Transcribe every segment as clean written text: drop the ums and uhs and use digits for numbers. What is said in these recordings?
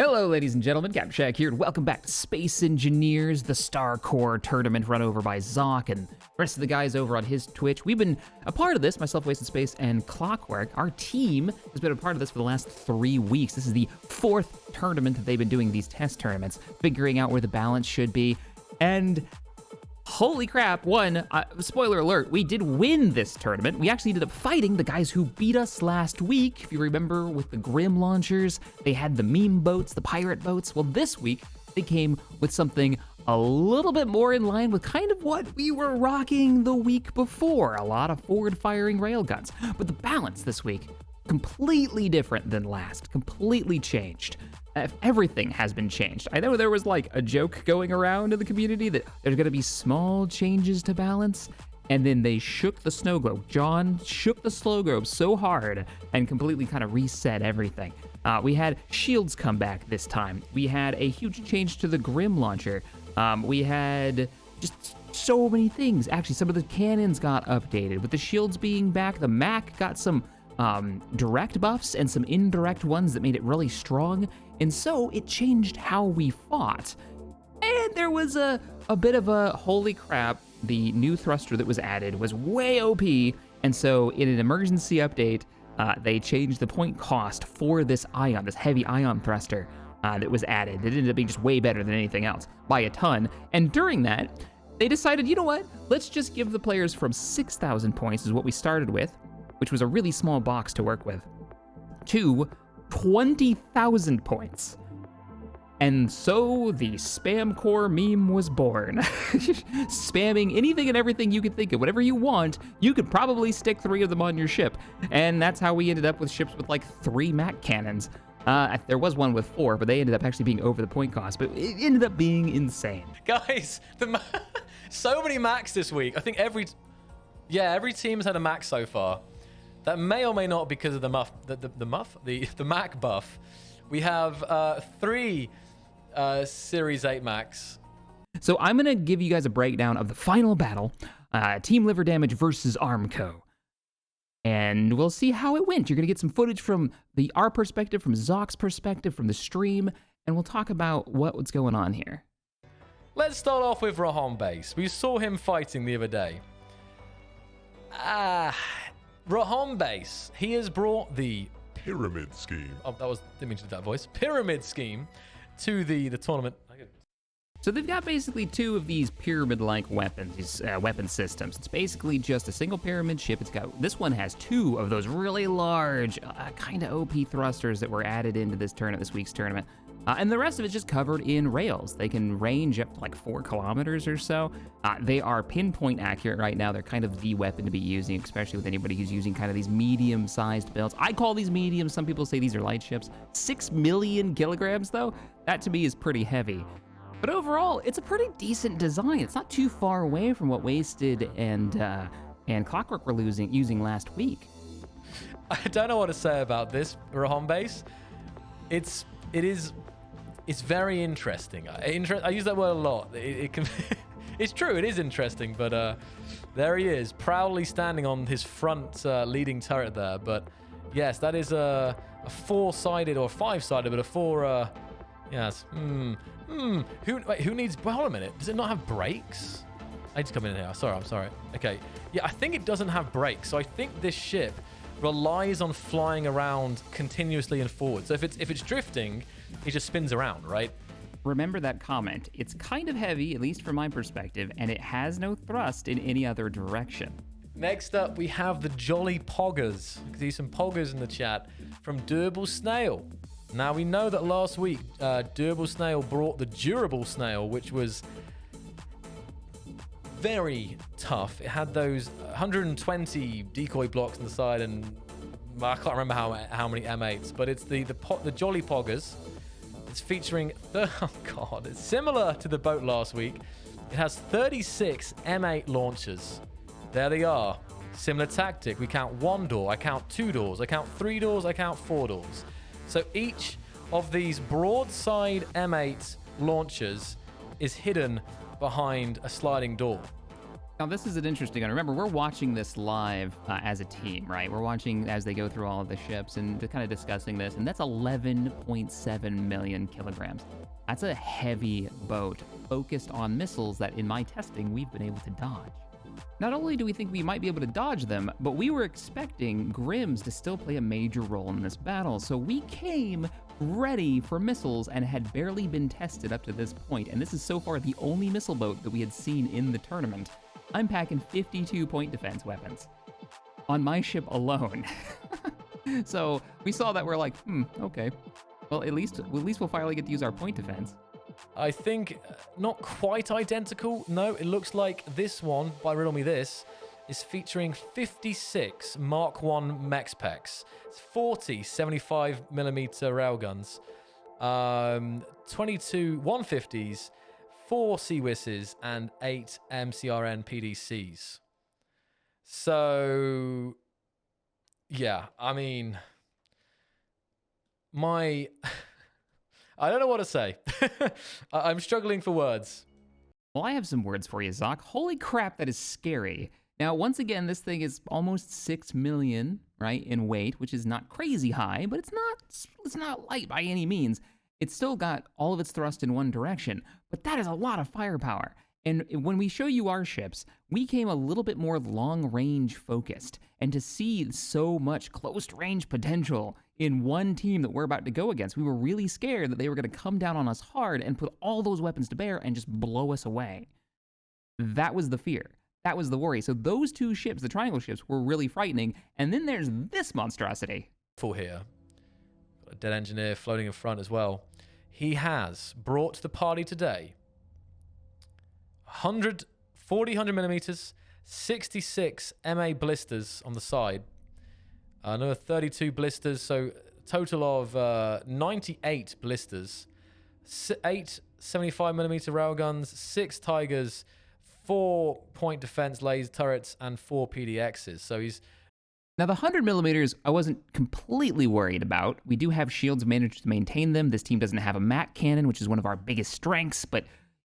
Hello, ladies and gentlemen, Captain Shaq here, and welcome back to Space Engineers, the Star Core tournament run over by Xoc and the rest of the guys over on his Twitch. We've been a part of this, myself, Wasted Space, and Clockwork. Our team has been a part of this for the last 3 weeks. This is the 4th tournament that they've been doing these test tournaments, figuring out where the balance should be, and holy crap, spoiler alert, we did win this tournament. We actually ended up fighting the guys who beat us last week. If you remember, with the Grim launchers, they had the meme boats, the pirate boats. Well, this week, they came with something a little bit more in line with kind of what we were rocking the week before. A lot of forward-firing railguns. But the balance this week, completely different than last, completely changed. Everything has been changed. I know there was like a joke going around in the community that there's gonna be small changes to balance, and then they shook the snow globe. John shook the snow globe so hard and completely kind of reset everything. We had shields come back this time. We had a huge change to the Grim launcher. We had just so many things. Actually, some of the cannons got updated. With the shields being back, the Mac got some direct buffs and some indirect ones that made it really strong, and so it changed how we fought. And there was a bit of a holy crap, the new thruster that was added was way OP, and so in an emergency update, they changed the point cost for this heavy ion thruster that was added. It ended up being just way better than anything else, by a ton, and during that, they decided, you know what, let's just give the players from 6,000 points, is what we started with, which was a really small box to work with, to 20,000 points. And so the Spam Core meme was born. Spamming anything and everything you could think of, whatever you want, you could probably stick 3 of them on your ship. And that's how we ended up with ships with like 3 Mac cannons. There was one with 4, but they ended up actually being over the point cost, but it ended up being insane. Guys, so many Macs this week. I think every team's had a Mac so far. That may or may not be because of the Mac buff. We have 3 Series 8 Macs. So I'm gonna give you guys a breakdown of the final battle, Team Liver Damage versus ARMCO. And we'll see how it went. You're gonna get some footage from our perspective, from Xoc's perspective, from the stream, and we'll talk about what's going on here. Let's start off with Rahan Base. We saw him fighting the other day. Rahan Base, he has brought the Pyramid Scheme. Oh, didn't mean to do that voice. Pyramid Scheme to the tournament. So they've got basically 2 of these pyramid-like weapons, these weapon systems. It's basically just a single pyramid ship. This one has 2 of those really large, kind of OP thrusters that were added into this week's tournament. And the rest of it's just covered in rails. They can range up to like 4 kilometers or so. They are pinpoint accurate right now. They're kind of the weapon to be using, especially with anybody who's using kind of these medium-sized builds. I call these medium. Some people say these are light ships. 6 million kilograms, though? That to me is pretty heavy. But overall, it's a pretty decent design. It's not too far away from what Wasted and Clockwork were using last week. I don't know what to say about this Rahan Base. It's very interesting. I use that word a lot. It can, it's true, it is interesting, but there he is, proudly standing on his front leading turret there. But yes, that is a 4-sided or 5-sided, but a 4, yes. Who needs, well, hold on a minute. Does it not have brakes? I need to come in here. I'm sorry. Okay. Yeah, I think it doesn't have brakes. So I think this ship relies on flying around continuously and forward. So if it's drifting, it just spins around, right? Remember that comment. It's kind of heavy, at least from my perspective, and it has no thrust in any other direction. Next up, we have the Jolly Poggers. I can see some Poggers in the chat from Durable Snail. Now, we know that last week, Durable Snail brought the Durable Snail, which was very tough. It had those 120 decoy blocks on the side, and I can't remember how many M8s, but it's the Jolly Poggers. It's featuring, oh god, it's similar to the boat last week. It has 36 M8 launchers. There they are. Similar tactic. We count 1 door, I count 2 doors, I count 3 doors, I count 4 doors. So each of these broadside M8 launchers is hidden behind a sliding door. Now, this is an interesting one. Remember, we're watching this live as a team, right? We're watching as they go through all of the ships and kind of discussing this, and that's 11.7 million kilograms. That's a heavy boat focused on missiles that, in my testing, we've been able to dodge. Not only do we think we might be able to dodge them, but we were expecting Grims to still play a major role in this battle, so we came ready for missiles and had barely been tested up to this point, and this is so far the only missile boat that we had seen in the tournament. I'm packing 52 point defense weapons on my ship alone. So we saw that, we're like, okay. Well, at least we'll finally get to use our point defense. I think not quite identical. No, it looks like this one, by Riddle Me This, is featuring 56 Mark 1 mech specs. It's 40 75mm railguns, 22 150s, 4 CWISs, and 8 MCRN PDCs. So, yeah, I mean, I don't know what to say. I'm struggling for words. Well, I have some words for you, Xoc. Holy crap, that is scary. Now, once again, this thing is almost 6 million, right, in weight, which is not crazy high, but it's not light by any means. It's still got all of its thrust in one direction, but that is a lot of firepower. And when we show you our ships, we came a little bit more long-range focused, and to see so much close-range potential in one team that we're about to go against, we were really scared that they were going to come down on us hard and put all those weapons to bear and just blow us away. That was the fear. That was the worry. So those two ships, the triangle ships, were really frightening. And then there's this monstrosity. Full here. Got a dead engineer floating in front as well. He has brought to the party today 40 100mm, 66 MA blisters on the side. Another 32 blisters, so a total of 98 blisters. 8 75mm railguns, 6 Tigers, 4 point defense laser turrets, and 4 PDXs. So he's... Now, the 100mm, I wasn't completely worried about. We do have shields, managed to maintain them. This team doesn't have a MAC cannon, which is one of our biggest strengths, but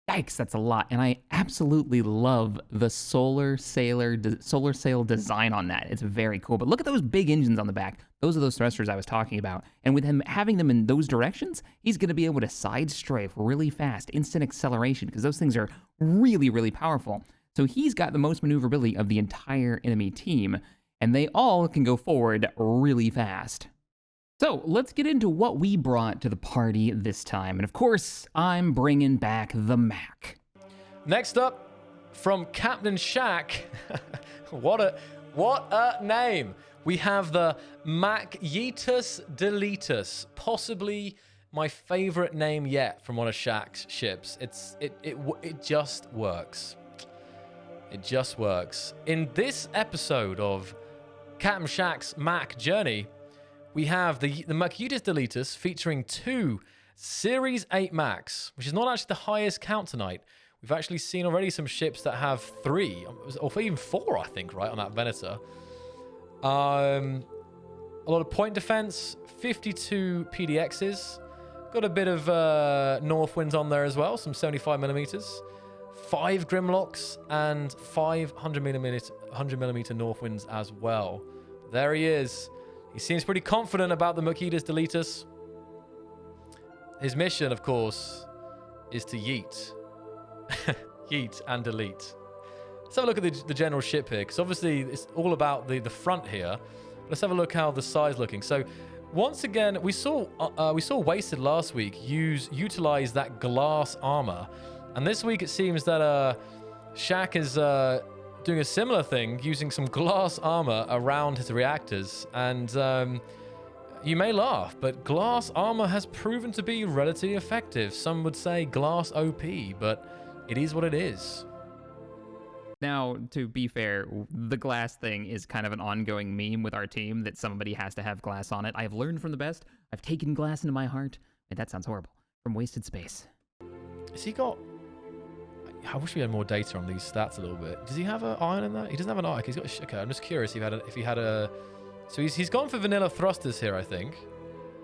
yikes, that's a lot. And I absolutely love the solar sail design on that. It's very cool. But look at those big engines on the back. Those are those thrusters I was talking about. And with him having them in those directions, he's going to be able to side strafe really fast, instant acceleration, because those things are really, really powerful. So he's got the most maneuverability of the entire enemy team, and they all can go forward really fast. So let's get into what we brought to the party this time. And of course, I'm bringing back the Mac. Next up, from Captain Xoc, what a name. We have the Macyetus Deletus, possibly my favorite name yet from one of Xoc's ships. It just works. It just works. In this episode of Captain Xoc's Mac Journey, we have the Macyetus Deletus featuring 2 Series 8 Macs, which is not actually the highest count tonight. We've actually seen already some ships that have 3, or even 4, I think, right, on that Venator. A lot of point defense, 52 PDXs. Got a bit of North Winds on there as well, some 75mm. 5 Grimlocks and 5 100mm North Winds as well. There he is. He seems pretty confident about the Macyetus Deletus. His mission, of course, is to yeet. Yeet and delete. Let's have a look at the general ship here, because obviously it's all about the front here. Let's have a look how the side's looking. So once again, we saw Wasted last week utilize that glass armor, and this week it seems that Xoc is doing a similar thing, using some glass armor around his reactors. And you may laugh, but glass armor has proven to be relatively effective. Some would say glass OP, but it is what it is. Now, to be fair, the glass thing is kind of an ongoing meme with our team, that somebody has to have glass on it. I have learned from the best. I've taken glass into my heart. And that sounds horrible. From Wasted Space. Has he got... I wish we had more data on these stats a little bit. Does he have an iron in that? He doesn't have an iron. He's got... Okay, I'm just curious if he had a... So he's gone for vanilla thrusters here, I think.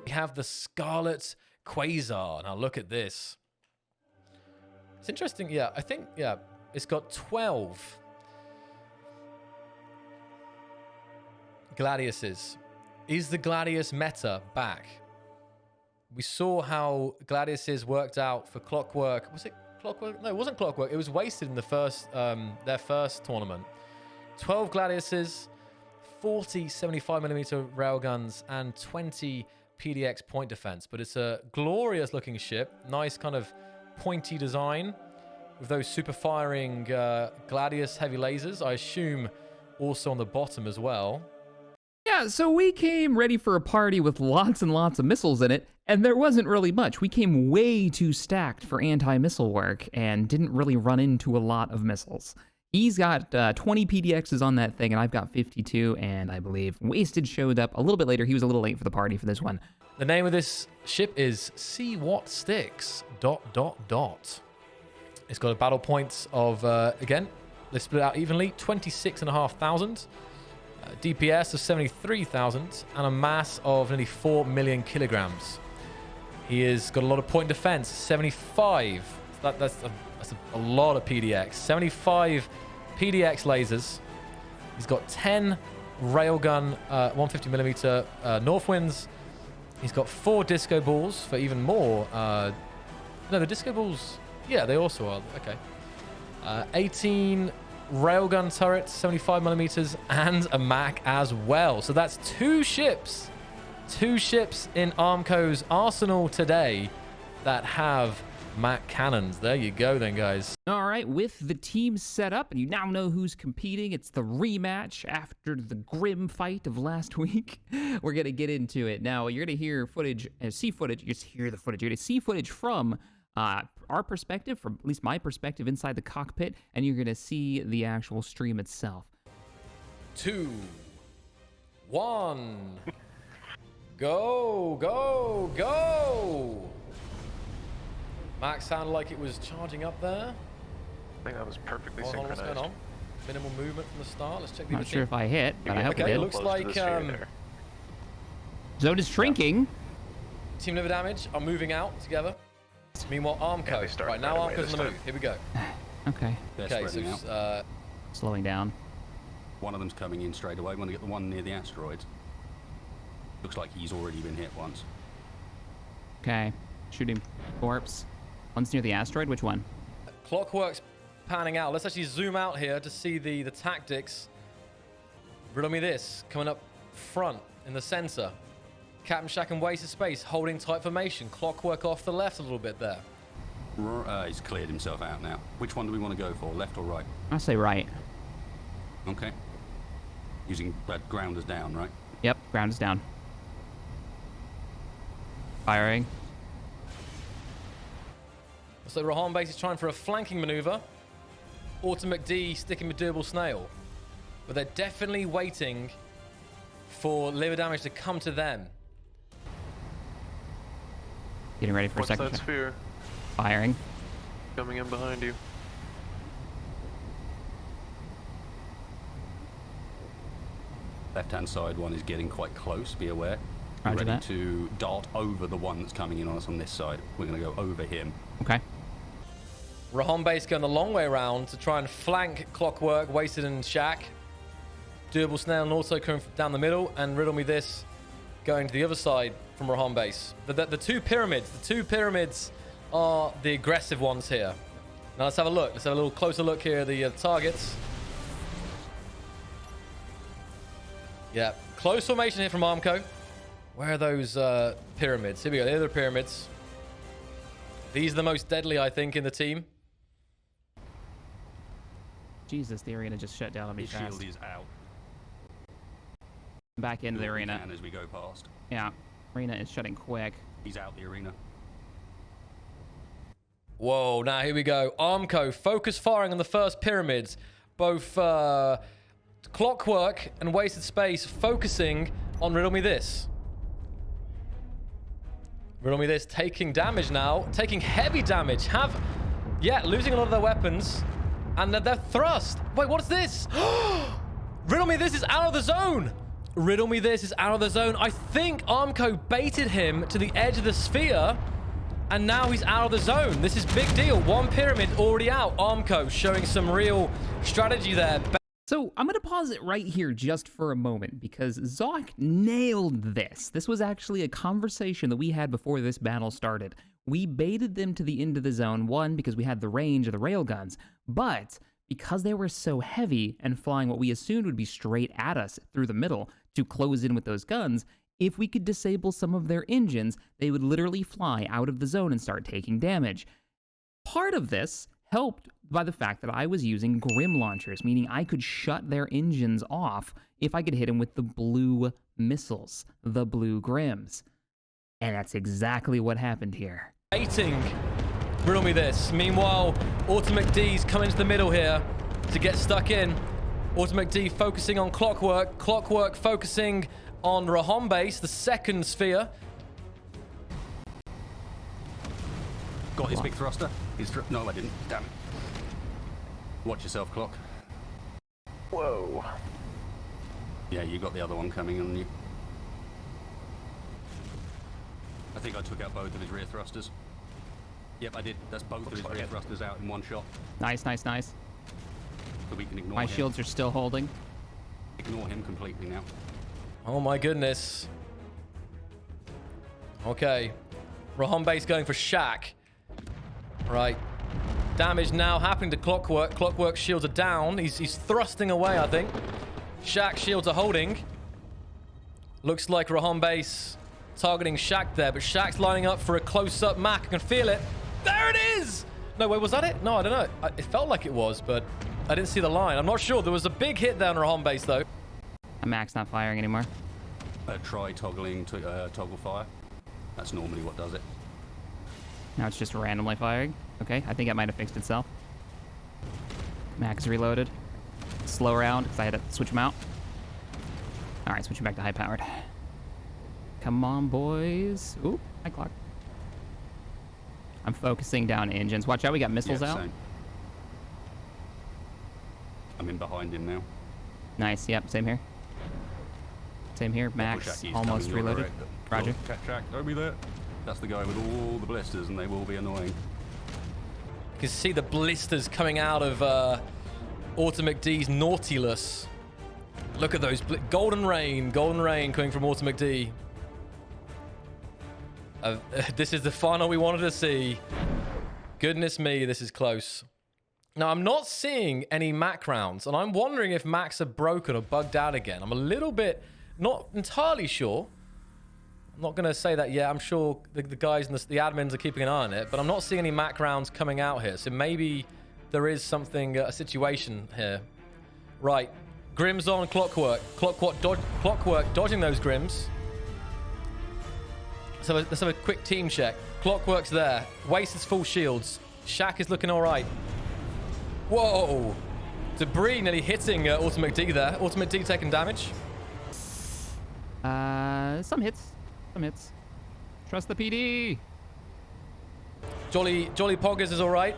We have the Scarlet Quasar. Now look at this. It's interesting. Yeah, I think... Yeah, it's got 12 Gladiuses. Is the Gladius meta back? We saw how Gladiuses worked out for Clockwork. Was it Clockwork? No, it wasn't Clockwork. It was Wasted in the first, their first tournament. 12 Gladiuses, 40 75mm railguns, and 20 PDX point defense. But it's a glorious looking ship. Nice kind of pointy design with those super firing Gladius heavy lasers. I assume also on the bottom as well. Yeah, so we came ready for a party with lots and lots of missiles in it, and there wasn't really much. We came way too stacked for anti-missile work and didn't really run into a lot of missiles. He's got 20 PDXs on that thing, and I've got 52, and I believe Wasted showed up a little bit later. He was a little late for the party for this one. The name of this ship is See What Sticks... It's got a battle points of, again, they split out evenly, 26,500, DPS of 73,000, and a mass of nearly 4 million kilograms. He has got a lot of point defense, 75. That's a lot of PDX. 75 PDX lasers. He's got 10 railgun 150mm Northwinds. He's got 4 disco balls for even more. No, the disco balls... Yeah, they also are. Okay. 18 railgun turrets, 75mm, and a Mac as well. So that's 2 ships. 2 ships in Armco's arsenal today that have Mac cannons. There you go then, guys. All right, with the team set up, and you now know who's competing. It's the rematch after the grim fight of last week. We're going to get into it. Now, you're going to hear footage, see footage. You just hear the footage. You're going to see footage from our perspective, from at least my perspective inside the cockpit, and you're going to see the actual stream itself. 2, 1. Go, go, go! Max sounded like it was charging up there. I think that was perfectly synchronized. What's going on? Minimal movement from the start. Let's check the Not sure if I hit, but I hope okay, I did. It looks like Zone is shrinking. Team liver damage are moving out together. Meanwhile, Armco. Yeah, right now, Armco's on the move. Here we go. Okay. Okay, so slowing down. One of them's coming in straight away. We want to get the one near the asteroids. Looks like he's already been hit once. Okay. Shooting corpse. One's near the asteroid. Which one? Clockwork's panning out. Let's actually zoom out here to see the tactics. Riddle me this. Coming up front in the center. Captain Shack and Wasted Space holding tight formation. Clockwork off the left a little bit there. He's cleared himself out now. Which one do we want to go for, left or right? I'll say right. Okay. Using grounders down, right? Yep, ground is down. Firing. So Rahan base is trying for a flanking maneuver. Ultimate D sticking with Durable Snail. But they're definitely waiting for liver damage to come to them. Getting ready for a second. What's that sphere? Firing. Coming in behind you. Left-hand side one is getting quite close, be aware. Roger Ready that. to dart over the one that's coming in on us on this side. We're going to go over him. Okay. Rahan base going the long way around to try and flank Clockwork, Wasted and Shack. Durable Snail and also coming down the middle, and riddle me this going to the other side from Rahan base. The 2 pyramids. The 2 pyramids are the aggressive ones here. Now let's have a look. Let's have a little closer look here at the targets. Yeah, close formation here from Armco. Where are those pyramids? Here we go. Here are the pyramids. These are the most deadly, I think, in the team. Jesus, the arena just shut down on me His fast. shield is out. Back into the We arena. can as we go past. Yeah, arena is shutting quick. He's out the arena. Whoa, now here we go. Armco, focus firing on the first pyramids. Both Clockwork and Wasted Space focusing on Riddle Me This. Riddle Me This taking damage now. Taking heavy damage. Losing a lot of their weapons. And they're thrust. Wait, what's this? Riddle Me This is out of the zone. Riddle Me This is out of the zone. I think Armco baited him to the edge of the sphere, and now he's out of the zone. This is big deal. 1 pyramid already out. Armco showing some real strategy there. So I'm going to pause it right here just for a moment because Xoc nailed this. This was actually a conversation that we had before this battle started. We baited them to the end of the zone, one, because we had the range of the railguns, but because they were so heavy and flying what we assumed would be straight at us through the middle to close in with those guns, if we could disable some of their engines, they would literally fly out of the zone and start taking damage. Part of this helped by the fact that I was using Grim launchers, meaning I could shut their engines off if I could hit them with the blue missiles, the blue Grims. And that's exactly what happened here. Waiting. Riddle me this. Meanwhile, Ultimate D's come into the middle here to get stuck in. Ultimate D focusing on Clockwork. Clockwork focusing on Rahon base, the second sphere. Got his big thruster. No, I didn't. Damn it. Watch yourself, Clock. Whoa. Yeah, you got the other one coming on you. I think I took out both of his rear thrusters. Yep, I did. That's both of his rear thrusters out in one shot. Nice, nice, nice. So we can ignore My him. shields are still holding. Ignore him completely now. Oh my goodness. Okay. Rahon base going for Xoc. Right. Damage now happening to Clockwork. Clockwork's shields are down. He's thrusting away, I think. Xoc's shields are holding. Looks like Rahon base targeting Xoc there, but Shaq's lining up for a close-up Mac. I can feel it. There it is! No, wait, was that it? No, I don't know. It felt like it was, but I didn't see the line. I'm not sure. There was a big hit there on Rahon base, though. Mac's not firing anymore. Try toggling to toggle fire. That's normally what does it. Now it's just randomly firing. Okay, I think it might have fixed itself. Mac's reloaded. Slow round, because I had to switch him out. All right, switching back to high-powered. Come on, boys. Ooh, high clock. I'm focusing down engines. Watch out, we got missiles out. Same. I'm in behind him now. Nice, yep, same here. Same here, Max almost reloaded. Roger. Jack, don't be there. That's the guy with all the blisters, and they will be annoying. You can see the blisters coming out of Ultimate D's Nautilus. Look at those. Golden rain coming from Ultimate D. This is the final we wanted to see. Goodness me, this is close. Now, I'm not seeing any Mac rounds, and I'm wondering if Macs are broken or bugged out again. I'm a little bit not entirely sure. I'm not going to say that yet. I'm sure the guys and the admins are keeping an eye on it, but I'm not seeing any Mac rounds coming out here. So maybe there is something, a situation here. Right. Grims on Clockwork. Clockwork dodging those Grims. So let's have a quick team check. Clockwork's there. Waste is full shields. Xoc is looking all right. Whoa. Debris nearly hitting Ultimate D there. Ultimate D taking damage. Some hits. Some hits. Trust the PD. Jolly Poggers is all right.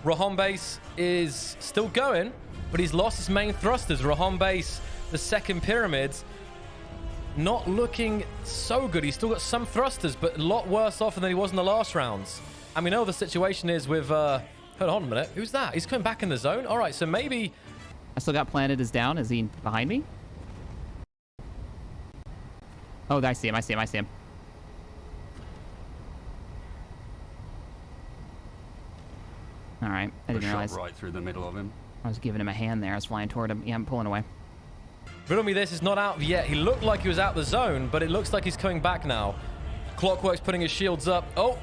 Rahon base is still going, but he's lost his main thrusters. Rahon base, the second pyramids, not looking so good. He's still got some thrusters, but a lot worse off than he was in the last rounds. And we know the situation is with... hold on a minute. Who's that? He's coming back in the zone? All right, so maybe... I still got Planet is down. Is he behind me? Oh, I see him. I see him. I see him. All right. I didn't realize. Shot right through the middle of him. I was giving him a hand there. I was flying toward him. Yeah, I'm pulling away. Riddle me this, is not out yet. He looked like he was out the zone, but it looks like he's coming back now. Clockwork's putting his shields up. Oh,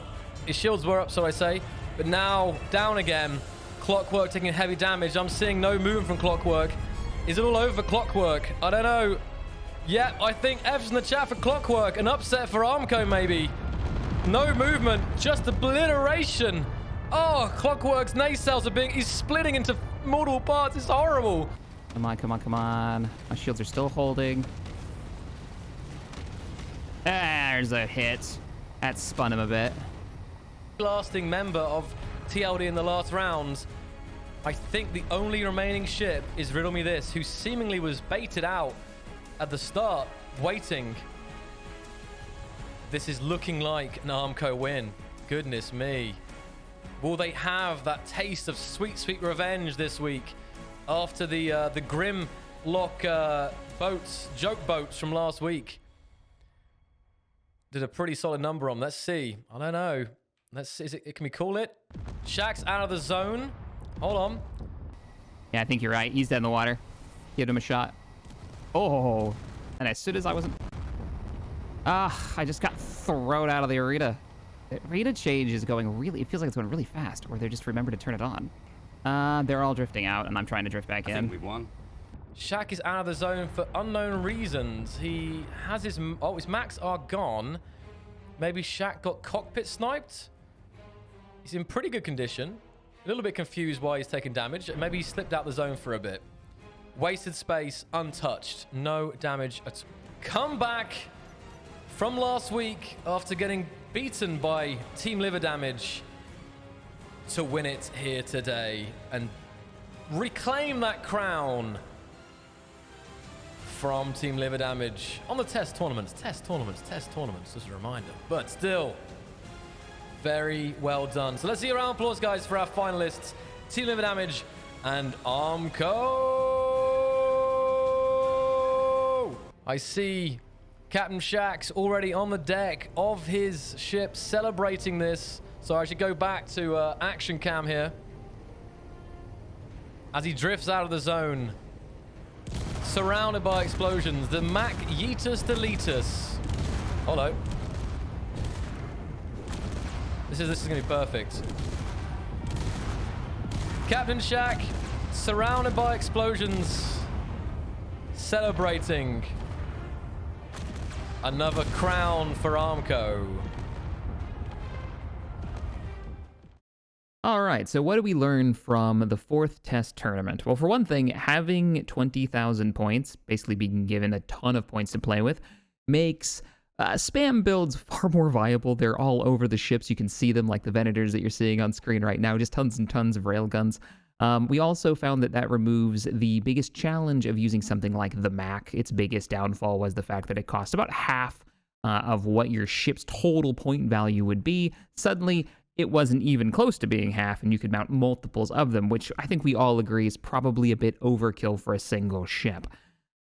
his shields were up, so I say. But now, down again. Clockwork taking heavy damage. I'm seeing no movement from Clockwork. Is it all over Clockwork? I don't know. Yeah, I think F's in the chat for Clockwork. An upset for Armco, maybe. No movement, just obliteration. Oh, Clockwork's nacelles are being... He's splitting into multiple parts. It's horrible. Come on, come on, come on. My shields are still holding. There's a hit. That spun him a bit. Lasting member of TLD in the last round. I think the only remaining ship is Riddle Me This, who seemingly was baited out at the start, waiting. This is looking like an Armco win. Goodness me. Will they have that taste of sweet, sweet revenge this week? after the Grim Lock boats, joke boats from last week. Did a pretty solid number on. Let's see. I don't know. Let's see. Can we call it? Shaq's out of the zone. Hold on. Yeah, I think you're right. He's dead in the water. Give him a shot. Oh, and as soon as I wasn't... I just got thrown out of the arena. The arena change is going really... It feels like it's going really fast, or they just remember to turn it on. They're all drifting out, and I'm trying to drift back in. I think we've won. Shaq is out of the zone for unknown reasons. He has his... Oh, his Macs are gone. Maybe Shaq got cockpit sniped? He's in pretty good condition. A little bit confused why he's taking damage. Maybe he slipped out the zone for a bit. Wasted space, untouched. No damage at all. Come back from last week after getting beaten by Team Liver Damage to win it here today and reclaim that crown from Team Liver Damage on the test tournaments, just a reminder. But still, very well done. So let's see a round of applause, guys, for our finalists, Team Liver Damage and ARMCO. I see Captain Shaq's already on the deck of his ship celebrating this. So I should go back to action cam here as he drifts out of the zone. Surrounded by explosions. The Mac Yeetus Deletus. Hello. This is gonna be perfect. Captain Shaq, surrounded by explosions, celebrating another crown for ARMCO. All right, so what do we learn from the fourth test tournament? Well, for one thing, having 20,000 points, basically being given a ton of points to play with, makes spam builds far more viable. They're all over the ships. You can see them like the Venators that you're seeing on screen right now, just tons and tons of railguns. We also found that removes the biggest challenge of using something like the Mac. Its biggest downfall was the fact that it cost about half of what your ship's total point value would be. Suddenly, it wasn't even close to being half, and you could mount multiples of them, which I think we all agree is probably a bit overkill for a single ship.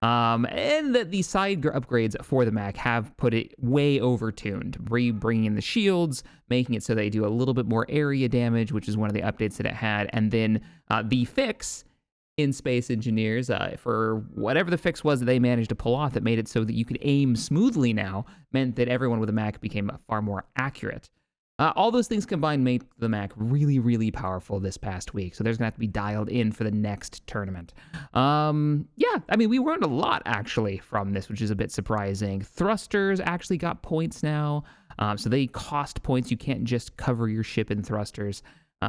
And that the side upgrades for the Mac have put it way overtuned, bringing in the shields, making it so they do a little bit more area damage, which is one of the updates that it had, and then the fix in Space Engineers, for whatever the fix was that they managed to pull off that made it so that you could aim smoothly now, meant that everyone with a Mac became far more accurate. All those things combined made the Mac really, really powerful this past week. So there's going to have to be dialed in for the next tournament. Yeah, I mean, we learned a lot, actually, from this, which is a bit surprising. Thrusters actually got points now. So they cost points. You can't just cover your ship in thrusters,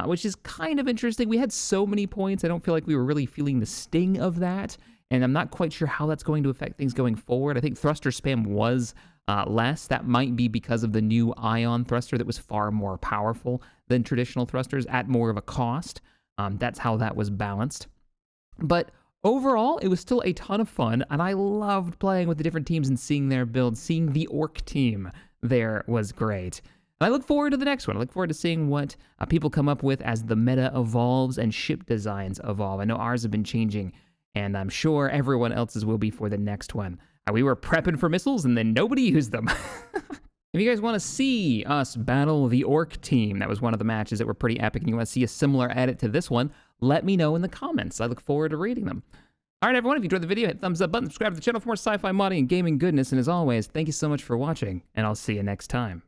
which is kind of interesting. We had so many points. I don't feel like we were really feeling the sting of that. And I'm not quite sure how that's going to affect things going forward. I think thruster spam was less. That might be because of the new ion thruster that was far more powerful than traditional thrusters at more of a cost. That's how that was balanced. But overall, it was still a ton of fun, and I loved playing with the different teams and seeing their builds. Seeing the Orc team there was great. And I look forward to the next one. I look forward to seeing what people come up with as the meta evolves and ship designs evolve. I know ours have been changing, and I'm sure everyone else's will be for the next one. We were prepping for missiles, and then nobody used them. If you guys want to see us battle the Orc team, that was one of the matches that were pretty epic, and you want to see a similar edit to this one, let me know in the comments. I look forward to reading them. All right, everyone, if you enjoyed the video, hit the thumbs up button, subscribe to the channel for more sci-fi modding and gaming goodness, and as always, thank you so much for watching, and I'll see you next time.